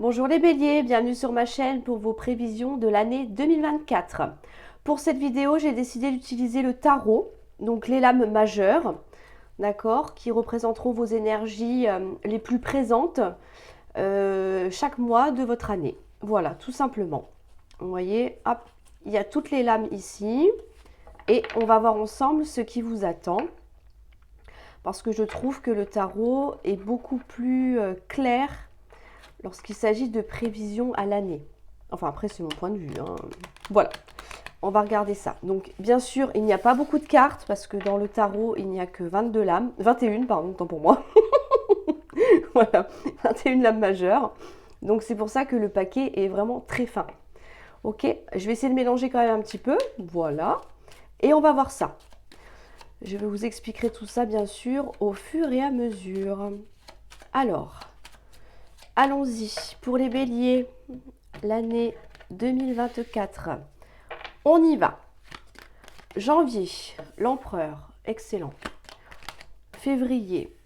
Bonjour les béliers, bienvenue sur ma chaîne pour vos prévisions de l'année 2024. Pour cette vidéo, j'ai décidé d'utiliser le tarot, donc les lames majeures, d'accord, qui représenteront vos énergies les plus présentes chaque mois de votre année. Voilà, tout simplement. Vous voyez, hop, il y a toutes les lames ici et on va voir ensemble ce qui vous attend. Parce que je trouve que le tarot est beaucoup plus clair lorsqu'il s'agit de prévisions à l'année. Enfin, après, c'est mon point de vue, hein. Voilà, on va regarder ça. Donc, bien sûr, il n'y a pas beaucoup de cartes parce que dans le tarot, il n'y a que 22 lames. 21, pardon, tant pour moi. Voilà, 21 lames majeures. Donc, c'est pour ça que le paquet est vraiment très fin. Ok, je vais essayer de mélanger quand même un petit peu. Voilà. Et on va voir ça. Je vous expliquerai tout ça, bien sûr, au fur et à mesure. Alors, allons-y. Pour les béliers, l'année 2024. On y va. Janvier, l'empereur, excellent. Février,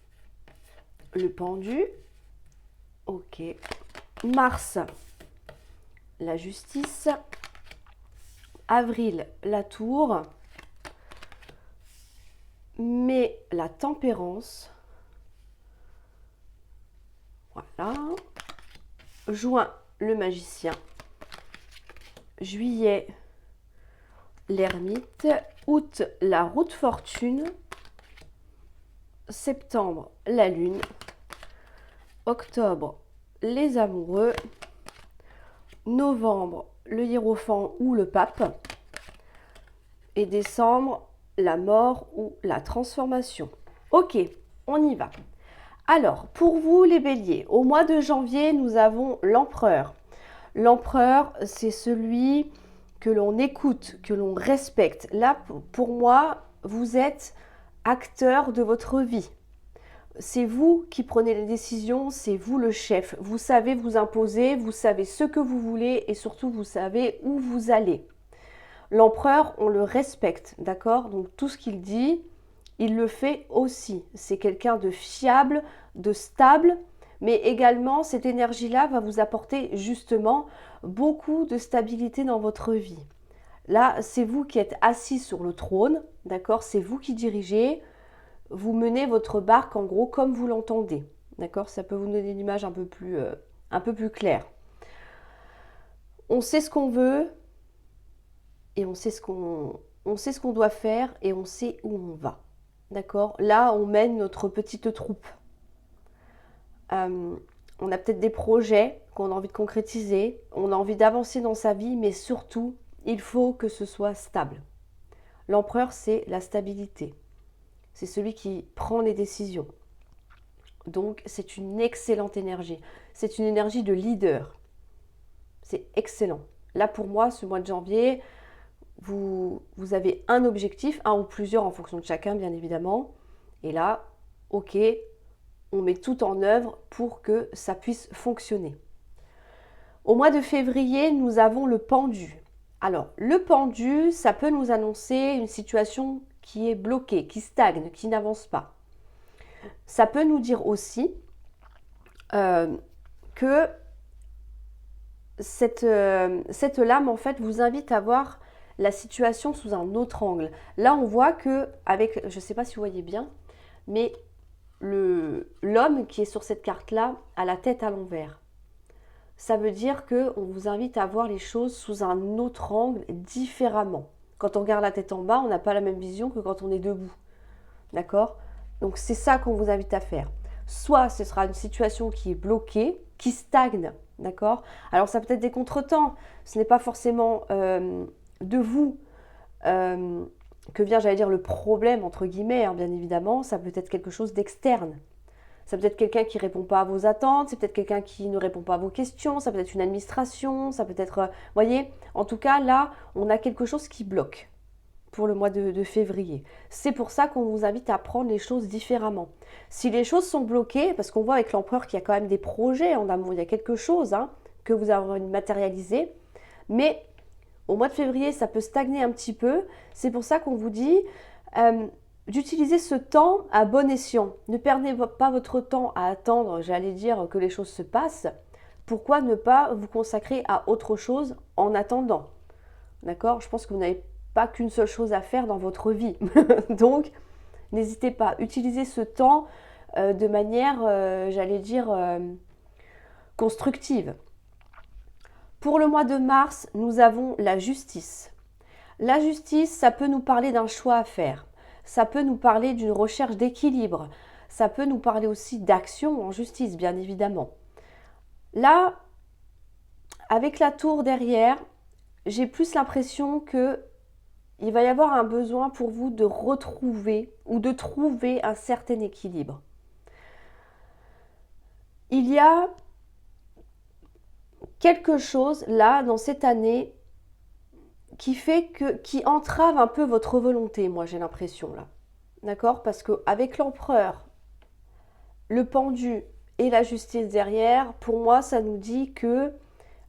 le pendu. Ok. Mars, la justice. Avril, la tour. Mai, la tempérance. Voilà. Juin, le magicien. Juillet, l'ermite. Août, la roue de fortune. Septembre, la lune. Octobre, les amoureux. Novembre, le hiérophant ou le pape. Et décembre, la mort ou la transformation. Ok, on y va. Alors, pour vous les béliers, au mois de janvier, nous avons l'empereur. L'empereur, c'est celui que l'on écoute, que l'on respecte. Là, pour moi, vous êtes acteur de votre vie. C'est vous qui prenez les décisions, c'est vous le chef. Vous savez vous imposer, vous savez ce que vous voulez et surtout vous savez où vous allez. L'empereur, on le respecte, d'accord? Donc tout ce qu'il dit, il le fait aussi. C'est quelqu'un de fiable, de stable, mais également cette énergie-là va vous apporter justement beaucoup de stabilité dans votre vie. Là, c'est vous qui êtes assis sur le trône, d'accord? C'est vous qui dirigez, vous menez votre barque en gros comme vous l'entendez, d'accord? Ça peut vous donner une image un peu plus claire. On sait ce qu'on veut et on sait ce qu'on doit faire et on sait où on va, d'accord? Là, on mène notre petite troupe. On a peut-être des projets qu'on a envie de concrétiser, on a envie d'avancer dans sa vie, mais surtout, il faut que ce soit stable. L'empereur, c'est la stabilité. C'est celui qui prend les décisions. Donc, c'est une excellente énergie. C'est une énergie de leader. C'est excellent. Là, pour moi, ce mois de janvier, vous avez un objectif, un ou plusieurs en fonction de chacun, bien évidemment. Et là, ok, on met tout en œuvre pour que ça puisse fonctionner. Au mois de février, nous avons le pendu. Alors, le pendu, ça peut nous annoncer une situation qui est bloquée, qui stagne, qui n'avance pas. Ça peut nous dire aussi que cette lame, en fait, vous invite à voir la situation sous un autre angle. Là, on voit que, avec, je ne sais pas si vous voyez bien, mais l'homme qui est sur cette carte-là a la tête à l'envers. Ça veut dire qu'on vous invite à voir les choses sous un autre angle, différemment. Quand on regarde la tête en bas, on n'a pas la même vision que quand on est debout. D'accord? Donc c'est ça qu'on vous invite à faire. Soit ce sera une situation qui est bloquée, qui stagne, d'accord? Alors ça peut être des contretemps, ce n'est pas forcément de vous que vient, j'allais dire, le problème, entre guillemets, hein, bien évidemment, ça peut être quelque chose d'externe. Ça peut être quelqu'un qui ne répond pas à vos attentes, c'est peut-être quelqu'un qui ne répond pas à vos questions, ça peut être une administration, ça peut être... voyez, en tout cas, là, on a quelque chose qui bloque pour le mois de février. C'est pour ça qu'on vous invite à prendre les choses différemment. Si les choses sont bloquées, parce qu'on voit avec l'empereur qu'il y a quand même des projets en amont, il y a quelque chose que vous avez matérialisé, mais au mois de février, ça peut stagner un petit peu. C'est pour ça qu'on vous dit d'utiliser ce temps à bon escient. Ne perdez pas votre temps à attendre, j'allais dire, que les choses se passent. pourquoi ne pas vous consacrer à autre chose en attendant? D'accord? Je pense que vous n'avez pas qu'une seule chose à faire dans votre vie. Donc, n'hésitez pas, utilisez ce temps de manière, j'allais dire, constructive. Pour le mois de mars, nous avons la justice. La justice, ça peut nous parler d'un choix à faire. Ça peut nous parler d'une recherche d'équilibre. Ça peut nous parler aussi d'action en justice, bien évidemment. Là, avec la tour derrière, j'ai plus l'impression que il va y avoir un besoin pour vous de retrouver ou de trouver un certain équilibre. Il y a quelque chose là dans cette année qui entrave un peu votre volonté, moi j'ai l'impression là. D'accord? Parce qu'avec l'empereur, le pendu et la justice derrière, pour moi ça nous dit que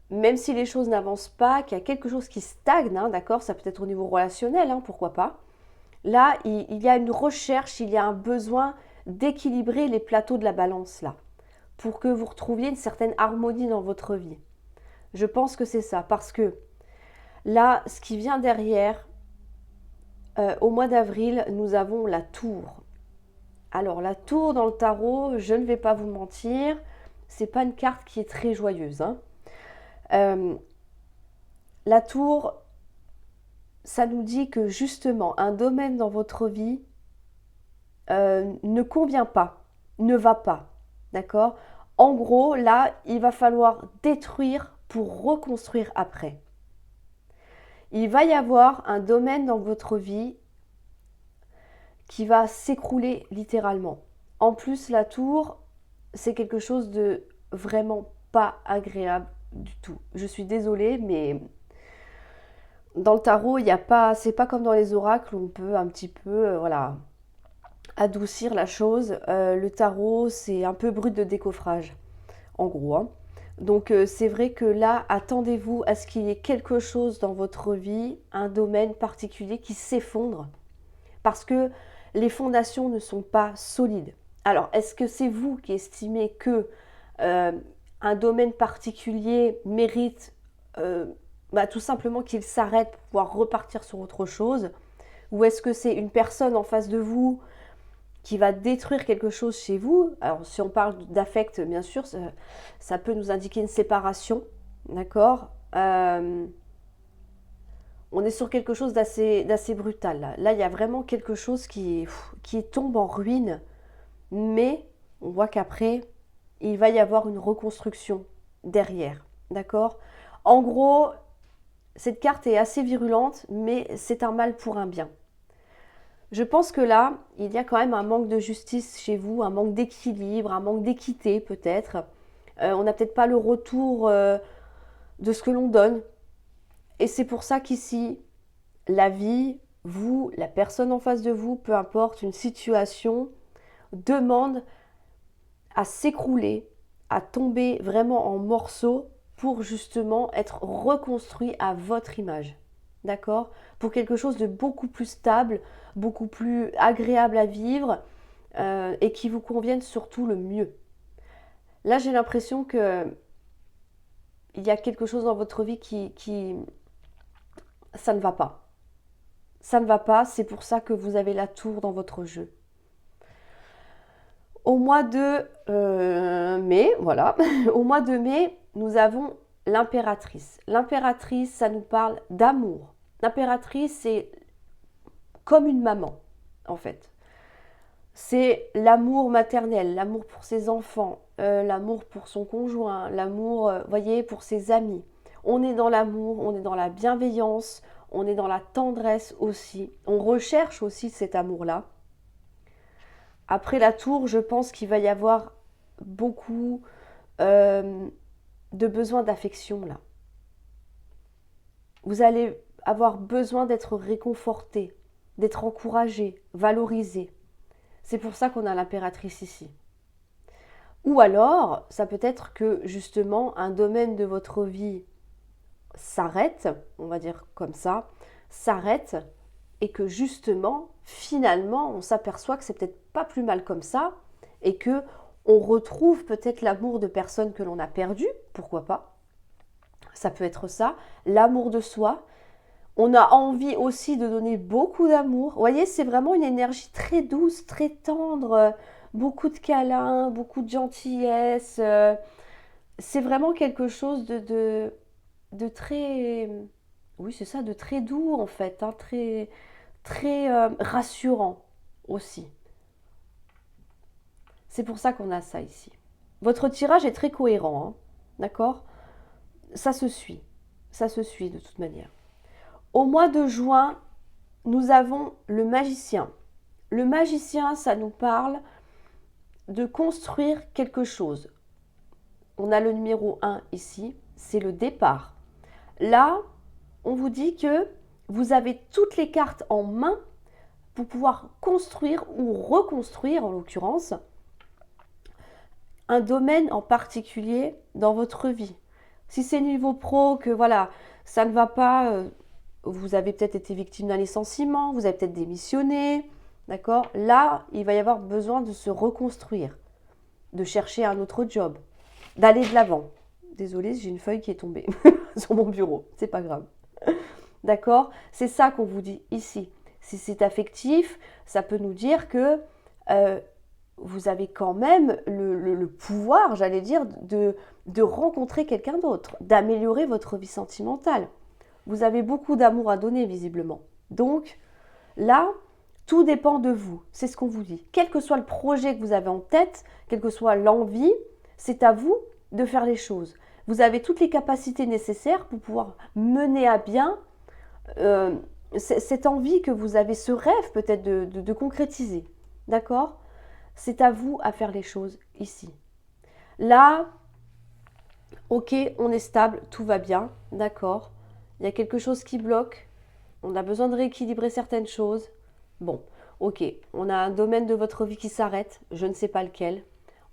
même si les choses n'avancent pas, qu'il y a quelque chose qui stagne, hein, d'accord? Ça peut être au niveau relationnel, hein, pourquoi pas. Là, il y a une recherche, il y a un besoin d'équilibrer les plateaux de la balance là, pour que vous retrouviez une certaine harmonie dans votre vie. Je pense que c'est ça, parce que là, ce qui vient derrière, au mois d'avril, nous avons la tour. Alors, la tour dans le tarot, je ne vais pas vous mentir, c'est pas une carte qui est très joyeuse, hein. La tour, ça nous dit que justement, un domaine dans votre vie ne convient pas, ne va pas, d'accord? En gros, là, il va falloir détruire pour reconstruire après. Il va y avoir un domaine dans votre vie qui va s'écrouler littéralement. En plus, la tour, c'est quelque chose de vraiment pas agréable du tout. Je suis désolée, mais dans le tarot, il y a pas, c'est pas comme dans les oracles où on peut un petit peu, voilà, adoucir la chose. Le tarot, c'est un peu brut de décoffrage, en gros, hein. Donc c'est vrai que là, attendez-vous à ce qu'il y ait quelque chose dans votre vie, un domaine particulier qui s'effondre, parce que les fondations ne sont pas solides. Alors, est-ce que c'est vous qui estimez que un domaine particulier mérite tout simplement qu'il s'arrête pour pouvoir repartir sur autre chose? Ou est-ce que c'est une personne en face de vous qui va détruire quelque chose chez vous? Alors, si on parle d'affect, bien sûr, ça peut nous indiquer une séparation, d'accord? On est sur quelque chose d'assez brutal. Là, il y a vraiment quelque chose qui tombe en ruine, mais on voit qu'après, il va y avoir une reconstruction derrière, d'accord? En gros, cette carte est assez virulente, mais c'est un mal pour un bien. Je pense que là, il y a quand même un manque de justice chez vous, un manque d'équilibre, un manque d'équité peut-être. On n'a peut-être pas le retour de ce que l'on donne. Et c'est pour ça qu'ici, la vie, vous, la personne en face de vous, peu importe, une situation, demande à s'écrouler, à tomber vraiment en morceaux pour justement être reconstruit à votre image. D'accord? Pour quelque chose de beaucoup plus stable, beaucoup plus agréable à vivre et qui vous convienne surtout le mieux. Là, j'ai l'impression que il y a quelque chose dans votre vie qui ça ne va pas. Ça ne va pas, c'est pour ça que vous avez la tour dans votre jeu. Au mois de mai, voilà, au mois de mai, nous avons l'impératrice. L'impératrice, ça nous parle d'amour. L'impératrice, c'est comme une maman, en fait. C'est l'amour maternel, l'amour pour ses enfants, l'amour pour son conjoint, l'amour, voyez, pour ses amis. On est dans l'amour, on est dans la bienveillance, on est dans la tendresse aussi. On recherche aussi cet amour-là. Après la tour, je pense qu'il va y avoir beaucoup de besoin d'affection là. Vous allez avoir besoin d'être réconforté, d'être encouragé, valorisé. C'est pour ça qu'on a l'impératrice ici. Ou alors, ça peut être que justement un domaine de votre vie s'arrête, on va dire comme ça, s'arrête et que justement, finalement, on s'aperçoit que c'est peut-être pas plus mal comme ça et que On retrouve peut-être l'amour de personnes que l'on a perdues, pourquoi pas. Ça peut être ça, l'amour de soi. On a envie aussi de donner beaucoup d'amour. Vous voyez, c'est vraiment une énergie très douce, très tendre, beaucoup de câlins, beaucoup de gentillesse. C'est vraiment quelque chose de très... Oui, c'est ça, de très doux en fait, hein, très, très rassurant aussi. C'est pour ça qu'on a ça ici. Votre tirage est très cohérent, hein, d'accord? Ça se suit. Ça se suit de toute manière. Au mois de juin, nous avons le magicien. Le magicien, ça nous parle de construire quelque chose. On a le numéro 1 ici, c'est le départ. Là, on vous dit que vous avez toutes les cartes en main pour pouvoir construire ou reconstruire, en l'occurrence, un domaine en particulier dans votre vie. Si c'est niveau pro, que voilà, ça ne va pas, vous avez peut-être été victime d'un licenciement, vous avez peut-être démissionné, d'accord? Là, il va y avoir besoin de se reconstruire, de chercher un autre job, d'aller de l'avant. Désolée, j'ai une feuille qui est tombée sur mon bureau, c'est pas grave. D'accord? C'est ça qu'on vous dit ici. Si c'est affectif, ça peut nous dire que vous avez quand même le pouvoir, j'allais dire, de rencontrer quelqu'un d'autre, d'améliorer votre vie sentimentale. Vous avez beaucoup d'amour à donner, visiblement. Donc, là, tout dépend de vous. C'est ce qu'on vous dit. Quel que soit le projet que vous avez en tête, quelle que soit l'envie, c'est à vous de faire les choses. Vous avez toutes les capacités nécessaires pour pouvoir mener à bien cette envie que vous avez, ce rêve peut-être de concrétiser. D'accord? C'est à vous à faire les choses ici. Là, ok, on est stable, tout va bien, d'accord. Il y a quelque chose qui bloque, on a besoin de rééquilibrer certaines choses. Bon, ok, on a un domaine de votre vie qui s'arrête, je ne sais pas lequel.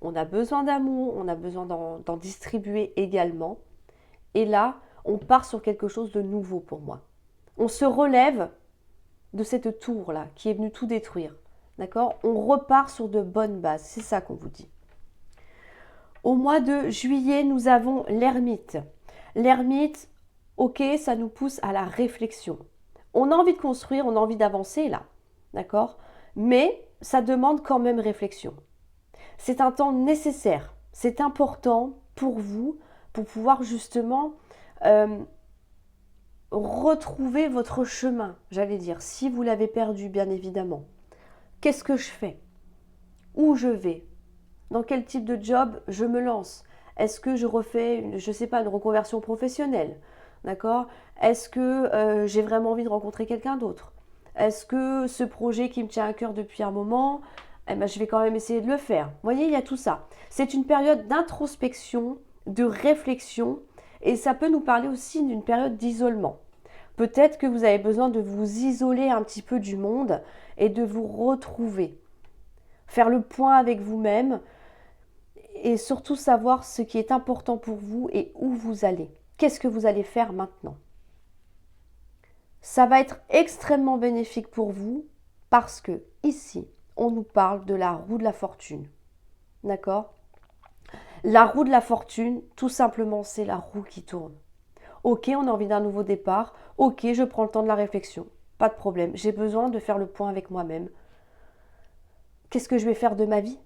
On a besoin d'amour, on a besoin d'en distribuer également. Et là, on part sur quelque chose de nouveau pour moi. On se relève de cette tour-là qui est venue tout détruire. D'accord? On repart sur de bonnes bases. C'est ça qu'on vous dit. Au mois de juillet, nous avons l'ermite. L'ermite, ok, ça nous pousse à la réflexion. On a envie de construire, on a envie d'avancer là. D'accord? Mais ça demande quand même réflexion. C'est un temps nécessaire. C'est important pour vous, pour pouvoir justement retrouver votre chemin, j'allais dire, si vous l'avez perdu, bien évidemment. Qu'est-ce que je fais? Où je vais? Dans quel type de job je me lance? Est-ce que je refais, je ne sais pas, une reconversion professionnelle? D'accord? Est-ce que j'ai vraiment envie de rencontrer quelqu'un d'autre? Est-ce que ce projet qui me tient à cœur depuis un moment, eh ben, je vais quand même essayer de le faire? Vous voyez, il y a tout ça. C'est une période d'introspection, de réflexion, et ça peut nous parler aussi d'une période d'isolement. Peut-être que vous avez besoin de vous isoler un petit peu du monde et de vous retrouver. Faire le point avec vous-même et surtout savoir ce qui est important pour vous et où vous allez. Qu'est-ce que vous allez faire maintenant? Ça va être extrêmement bénéfique pour vous parce que ici, on nous parle de la roue de la fortune. D'accord? La roue de la fortune, tout simplement, c'est la roue qui tourne. Ok, on a envie d'un nouveau départ. Ok, je prends le temps de la réflexion. Pas de problème. J'ai besoin de faire le point avec moi-même. Qu'est-ce que je vais faire de ma vie?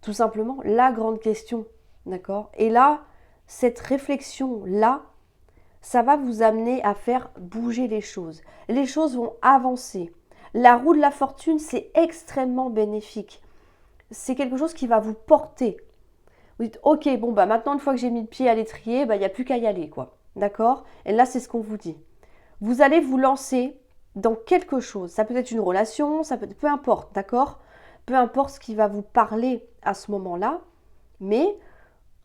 Tout simplement, la grande question. D'accord? Et là, cette réflexion-là, ça va vous amener à faire bouger les choses. Les choses vont avancer. La roue de la fortune, c'est extrêmement bénéfique. C'est quelque chose qui va vous porter. Vous dites, ok, bon, bah maintenant, une fois que j'ai mis le pied à l'étrier, bah, il n'y a plus qu'à y aller, quoi. D'accord? Et là, c'est ce qu'on vous dit. Vous allez vous lancer dans quelque chose. Ça peut être une relation, ça peut être, peu importe, d'accord? Peu importe ce qui va vous parler à ce moment-là, mais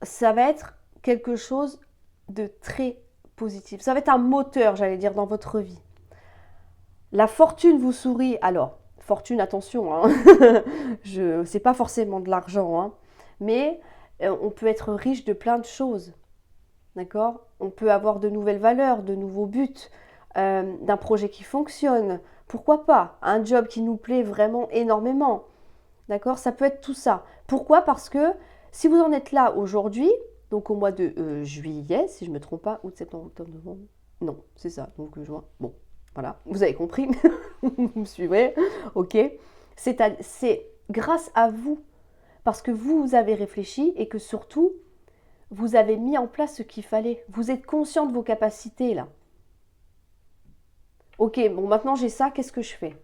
ça va être quelque chose de très positif. Ça va être un moteur, j'allais dire, dans votre vie. La fortune vous sourit. Alors, fortune, attention, hein. C'est pas forcément de l'argent, hein, mais on peut être riche de plein de choses. D'accord? On peut avoir de nouvelles valeurs, de nouveaux buts, d'un projet qui fonctionne. Pourquoi pas? Un job qui nous plaît vraiment énormément. D'accord? Ça peut être tout ça. Pourquoi? Parce que Si vous en êtes là aujourd'hui, donc au mois de juillet, si je ne me trompe pas, août, septembre, octobre, novembre, non, c'est ça, donc juin, bon, voilà, vous avez compris, vous me suivez, ok, c'est grâce à vous, parce que vous avez réfléchi et que surtout, vous avez mis en place ce qu'il fallait, vous êtes conscient de vos capacités là. Ok, bon, maintenant j'ai ça, qu'est-ce que je fais?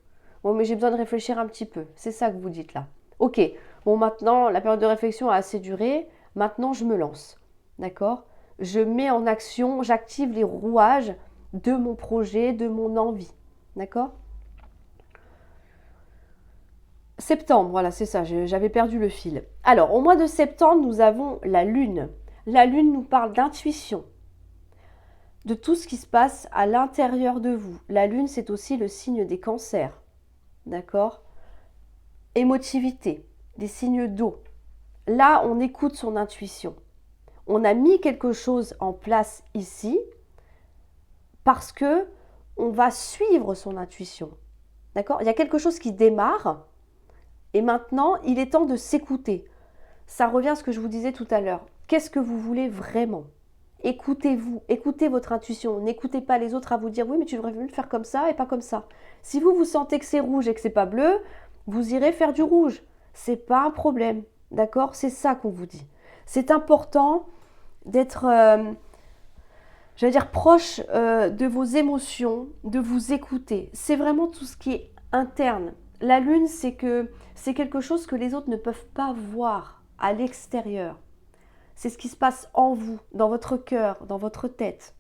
Bon, mais j'ai besoin de réfléchir un petit peu. C'est ça que vous dites là. Ok, bon, maintenant la période de réflexion a assez duré. Maintenant, je me lance. D'accord? Je mets en action, j'active les rouages de mon projet, de mon envie. D'accord? Septembre, voilà, c'est ça, j'avais perdu le fil. Alors, au mois de septembre, nous avons la Lune. La Lune nous parle d'intuition, de tout ce qui se passe à l'intérieur de vous. La Lune, c'est aussi le signe des cancers. D'accord? Émotivité, des signes d'eau. Là, on écoute son intuition. On a mis quelque chose en place ici parce que on va suivre son intuition. D'accord? Il y a quelque chose qui démarre et maintenant, il est temps de s'écouter. Ça revient à ce que je vous disais tout à l'heure. Qu'est-ce que vous voulez vraiment? Écoutez-vous, écoutez votre intuition. N'écoutez pas les autres à vous dire oui, mais tu devrais le faire comme ça et pas comme ça. Si vous vous sentez que c'est rouge et que c'est pas bleu, vous irez faire du rouge. C'est pas un problème. D'accord? C'est ça qu'on vous dit. C'est important d'être, j'allais dire, proche de vos émotions, de vous écouter. C'est vraiment tout ce qui est interne. La lune, c'est quelque chose que les autres ne peuvent pas voir à l'extérieur. C'est ce qui se passe en vous, dans votre cœur, dans votre tête.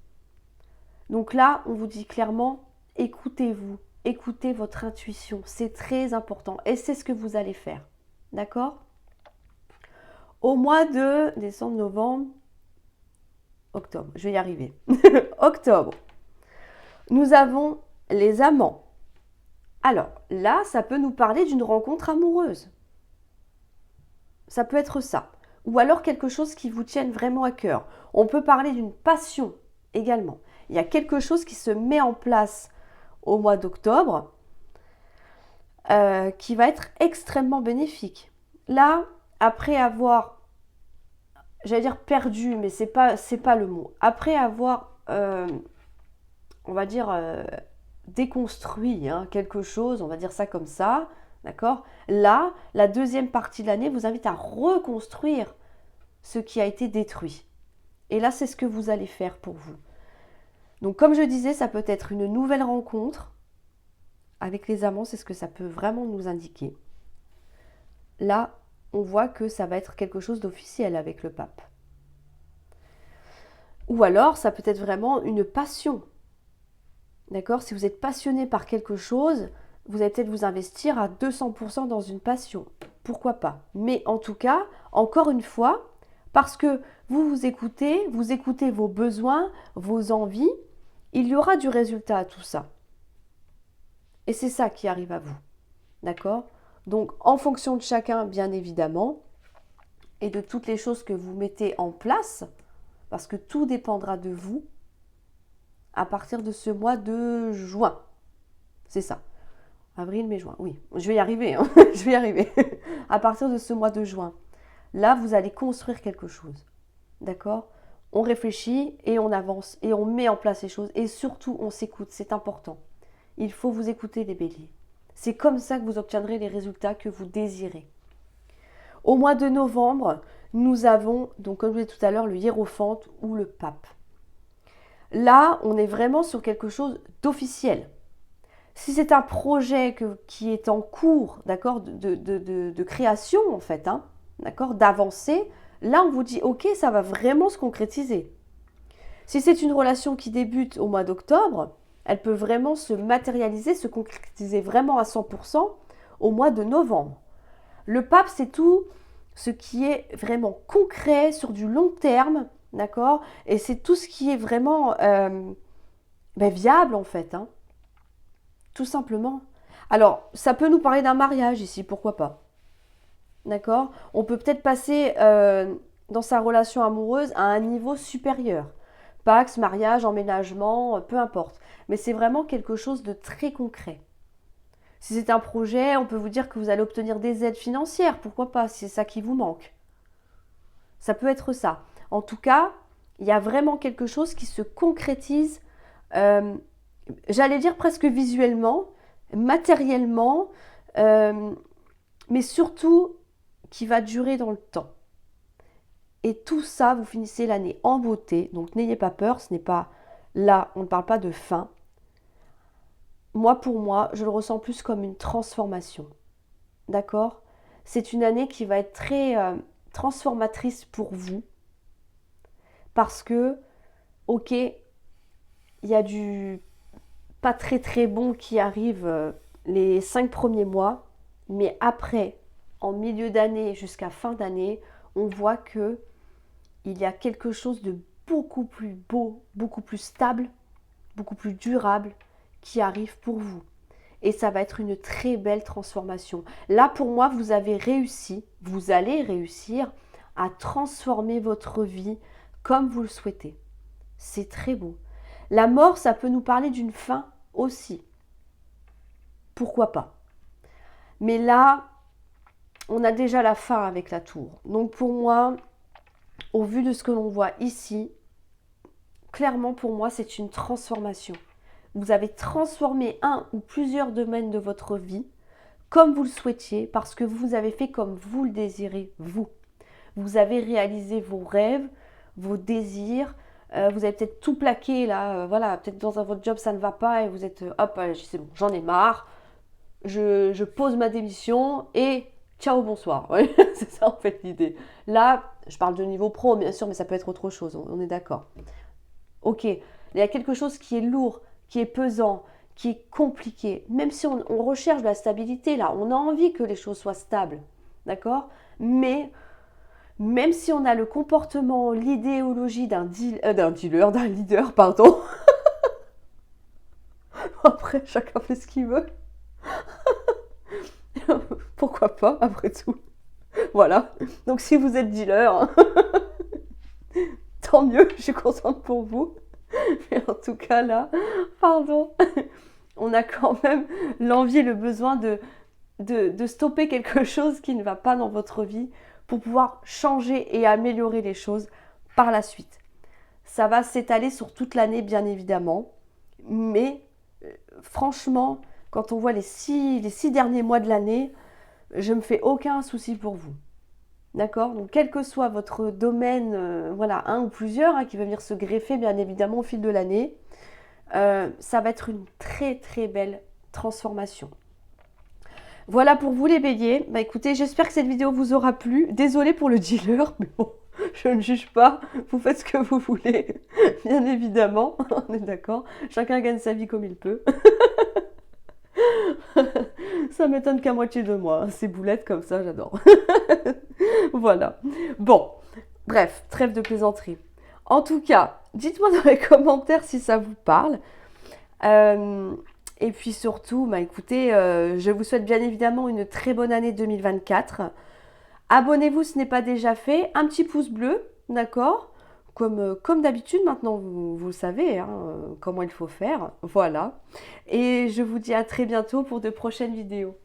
Donc là, on vous dit clairement, écoutez-vous, écoutez votre intuition. C'est très important et c'est ce que vous allez faire. D'accord? Au mois de décembre, novembre, octobre, je vais y arriver. Octobre, nous avons les amants. Alors là, ça peut nous parler d'une rencontre amoureuse. Ça peut être ça. Ou alors quelque chose qui vous tienne vraiment à cœur. On peut parler d'une passion également. Il y a quelque chose qui se met en place au mois d'octobre qui va être extrêmement bénéfique. Là, après avoir, j'allais dire perdu, mais c'est pas le mot. Après avoir, on va dire, déconstruit quelque chose, on va dire ça comme ça, d'accord? Là, la deuxième partie de l'année vous invite à reconstruire ce qui a été détruit. Et là, c'est ce que vous allez faire pour vous. Donc, comme je disais, ça peut être une nouvelle rencontre avec les amants, c'est ce que ça peut vraiment nous indiquer. Là, on voit que ça va être quelque chose d'officiel avec le pape. Ou alors, ça peut être vraiment une passion. D'accord? Si vous êtes passionné par quelque chose, vous allez peut-être vous investir à 200% dans une passion. Pourquoi pas? Mais en tout cas, encore une fois, parce que vous écoutez vos besoins, vos envies, il y aura du résultat à tout ça. Et c'est ça qui arrive à vous. D'accord? Donc, en fonction de chacun, bien évidemment, et de toutes les choses que vous mettez en place, parce que tout dépendra de vous, à partir de ce mois de juin. C'est ça. Avril, mai, juin. Oui, je vais y arriver. Je vais y arriver. À partir de ce mois de juin. Là, vous allez construire quelque chose. D'accord? On réfléchit et on avance et on met en place les choses. Et surtout, on s'écoute. C'est important. Il faut vous écouter, les béliers. C'est comme ça que vous obtiendrez les résultats que vous désirez. Au mois de novembre, nous avons, donc comme je disais tout à l'heure, le hiérophante ou le pape. Là, on est vraiment sur quelque chose d'officiel. Si c'est un projet qui est en cours, d'accord, de création en fait, d'accord, d'avancée, là on vous dit ok, ça va vraiment se concrétiser. Si c'est une relation qui débute au mois d'octobre, elle peut vraiment se matérialiser, se concrétiser vraiment à 100% au mois de novembre. Le pape, c'est tout ce qui est vraiment concret, sur du long terme, d'accord? Et c'est tout ce qui est vraiment viable en fait, tout simplement. Alors, ça peut nous parler d'un mariage ici, pourquoi pas? D'accord? On peut peut-être passer dans sa relation amoureuse à un niveau supérieur. Pax, mariage, emménagement, peu importe. Mais c'est vraiment quelque chose de très concret. Si c'est un projet, on peut vous dire que vous allez obtenir des aides financières, pourquoi pas, si c'est ça qui vous manque. Ça peut être ça. En tout cas, il y a vraiment quelque chose qui se concrétise, j'allais dire presque visuellement, matériellement, mais surtout qui va durer dans le temps. Et tout ça, vous finissez l'année en beauté. Donc n'ayez pas peur, ce n'est pas là, on ne parle pas de fin. Moi, pour moi, je le ressens plus comme une transformation. D'accord? C'est une année qui va être très transformatrice pour vous. Parce que, ok, il y a du pas très très bon qui arrive les 5 premiers mois. Mais après, en milieu d'année jusqu'à fin d'année, on voit que il y a quelque chose de beaucoup plus beau, beaucoup plus stable, beaucoup plus durable qui arrive pour vous. Et ça va être une très belle transformation. Là, pour moi, vous avez réussi, vous allez réussir à transformer votre vie comme vous le souhaitez. C'est très beau. La mort, ça peut nous parler d'une fin aussi. Pourquoi pas? Mais là, on a déjà la fin avec la tour. Donc pour moi, au vu de ce que l'on voit ici, clairement pour moi, c'est une transformation. Vous avez transformé un ou plusieurs domaines de votre vie comme vous le souhaitiez parce que vous avez fait comme vous le désirez, vous. Vous avez réalisé vos rêves, vos désirs. Vous avez peut-être tout plaqué là, voilà, peut-être dans votre job ça ne va pas et vous êtes, hop, c'est bon, j'en ai marre. Je pose ma démission et ciao, bonsoir. Ouais, c'est ça en fait l'idée. Là, je parle de niveau pro bien sûr, mais ça peut être autre chose, on est d'accord. Ok, il y a quelque chose qui est lourd, qui est pesant, qui est compliqué. Même si on recherche de la stabilité, là, on a envie que les choses soient stables, d'accord? Mais même si on a le comportement, l'idéologie d'un leader, pardon. Après, chacun fait ce qu'il veut. Pourquoi pas, après tout. Voilà. Donc si vous êtes dealer, tant mieux, je suis contente pour vous. Mais en tout cas là, pardon, on a quand même l'envie et le besoin de stopper quelque chose qui ne va pas dans votre vie pour pouvoir changer et améliorer les choses par la suite. Ça va s'étaler sur toute l'année bien évidemment, mais franchement, quand on voit les 6 derniers mois de l'année, je ne me fais aucun souci pour vous. D'accord? Donc, quel que soit votre domaine, voilà, un ou plusieurs qui va venir se greffer bien évidemment au fil de l'année, ça va être une très très belle transformation. Voilà pour vous les béliers. Bah écoutez, j'espère que cette vidéo vous aura plu. Désolée pour le dealer, mais bon, je ne juge pas. Vous faites ce que vous voulez, bien évidemment. On est d'accord. Chacun gagne sa vie comme il peut. Ça m'étonne qu'à moitié de moi. Ces boulettes comme ça, j'adore. Voilà. Bon, bref, trêve de plaisanterie. En tout cas, dites-moi dans les commentaires si ça vous parle. Et puis surtout, bah écoutez, je vous souhaite bien évidemment une très bonne année 2024. Abonnez-vous si ce n'est pas déjà fait. Un petit pouce bleu, d'accord? Comme d'habitude, maintenant, vous le savez comment il faut faire. Voilà. Et je vous dis à très bientôt pour de prochaines vidéos.